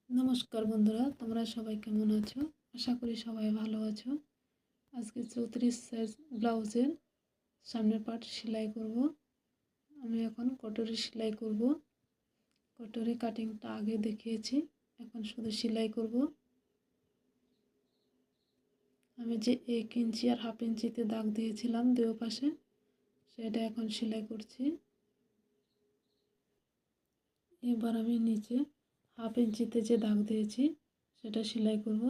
নমস্কার বন্ধুরা, তোমরা সবাই কেমন আছো? আশা করি সবাই ভালো আছো। আজকে 34 সাইজ ব্লাউজের সামনের পার্ট সেলাই করব। আমি এখন কটরি সেলাই করব। কটরি কাটিংটা আগে দেখিয়েছি, এখন শুধু সেলাই করব। আমি যে 1 ইঞ্চি আর হাফ ইঞ্চিতে দাগ দিয়েছিলাম দুই পাশে, সেটা এখন সেলাই করছি। এবার আমি নিচে হাফ ইঞ্চিতে যে দাগ দিয়েছি সেটা সেলাই করব।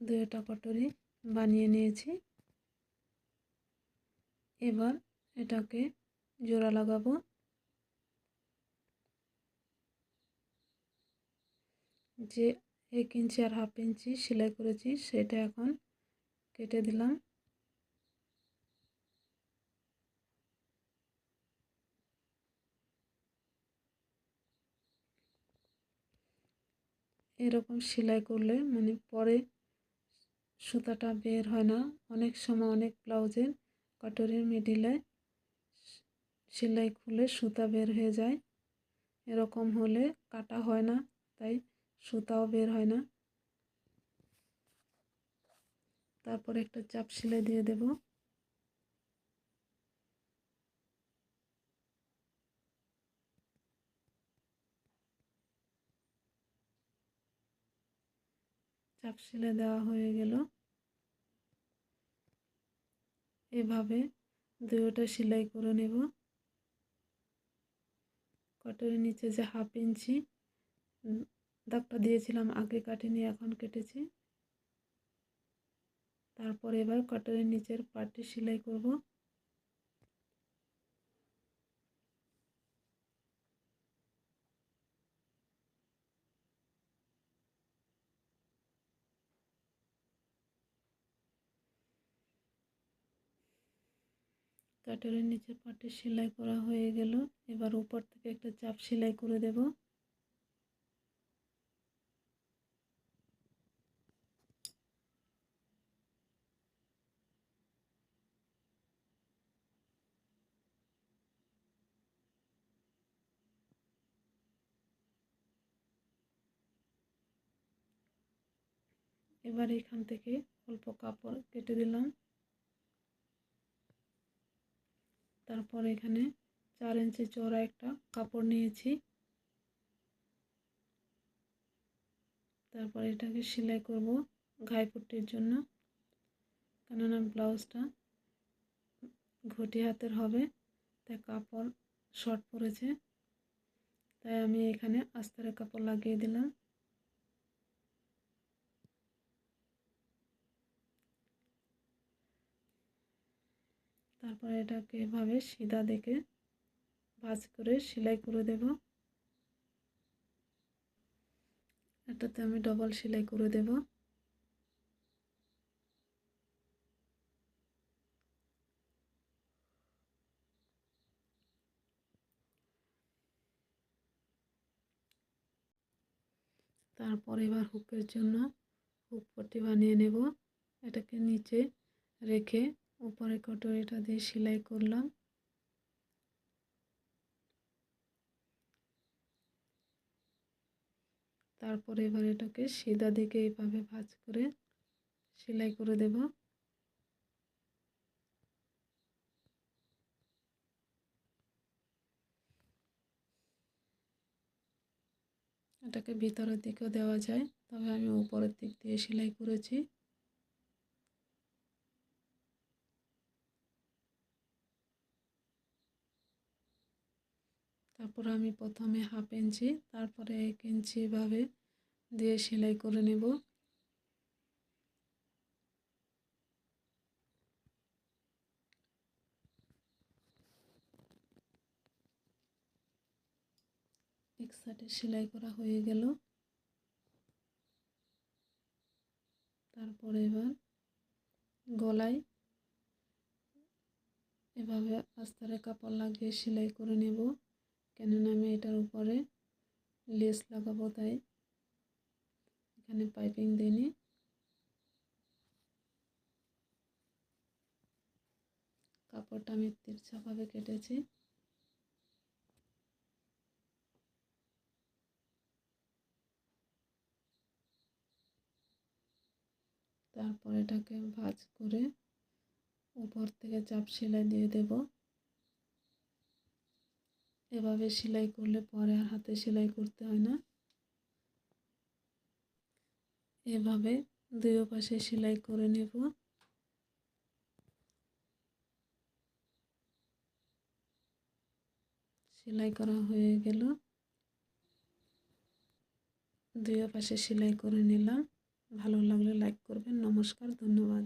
দুইটা কটরি বানিয়ে নিয়েছি। এবার এটাকে জোড়া লাগাবো। যে 1 ইঞ্চি আর হাফ ইঞ্চি সেলাই করেছি সেটা এখন কেটে দিলাম। এরকম সেলাই করলে মানে পরে সুতাটা বের হয় না। অনেক সময় অনেক ব্লাউজের কটরির মিডিলে সেলাই খুলে সুতা বের হয়ে যায়। এরকম হলে কাটা হয় না, তাই সুতাও বের হয় না। তারপর একটা চাপ সেলাই দিয়ে দেব। চাপ সেলাই দেওয়া হয়ে গেল। এভাবে দুটোটা সেলাই করে নেব। কটরির নিচে যে হাফ ইঞ্চি দাগটা দিয়েছিলাম আগে কাটিনি, এখন কেটেছি। তারপর এবার কটরির নিচের পার্টটি সেলাই করব। কটরির নিচের পার্টটি সেলাই করা হয়ে গেল। এবার উপর থেকে একটা চাপ সেলাই করে দেব। এবার এখান থেকে অল্প কাপড় কেটে দিলাম। তারপর এখানে 4 ইঞ্চি চওড়া একটা কাপড় নিয়েছি। তারপর এটাকে সেলাই করব ঘাইপট্টির জন্য, কেননা ব্লাউজটা ঘটি হাতের হবে, তাই কাপড় শর্ট পড়েছে, তাই আমি এখানে আস্তরে কাপড় লাগিয়ে দিলাম। তারপর এটাকে এভাবে সিধা দেখে ভাঁজ করে সেলাই করে দেব। এটাতে আমি ডবল সেলাই করে দেব। তারপর এবার হুকের জন্য হুক পট্টি বানিয়ে নেব। এটাকে নিচে রেখে উপরে কটরিটা দিয়ে সেলাই করলাম। তারপর এবার এটাকে সিধা দিকে এইভাবে ভাঁজ করে সেলাই করে দেব। এটাকে ভিতরের দিকেও দেওয়া যায়, তবে আমি উপরের দিক দিয়ে সেলাই করেছি। তারপর আমি প্রথমে হাফ ইঞ্চি, তারপরে 1 ইঞ্চি এভাবে দিয়ে সেলাই করে নেব। এক সাইডে সেলাই করা হয়ে গেল। তারপরে এবার গলায় এভাবে আস্তরে কাপড় লাগিয়ে সেলাই করে নেব, কেননা আমি এটার উপরে লেস লাগাবো, তাই এখানে পাইপিং দিইনি। কাপড়টা আমি তিরছাভাবে কেটেছি। তারপর এটাকে ভাঁজ করে উপর থেকে চাপ সেলাই দিয়ে দেব। এভাবে সেলাই করলে পরে আর হাতে সেলাই করতে হয় না। এভাবে দুই পাশে সেলাই করে নেব। সেলাই করা হয়ে গেল। দুই পাশে সেলাই করে নিলাম। ভালো লাগলে লাইক করবেন। নমস্কার, ধন্যবাদ।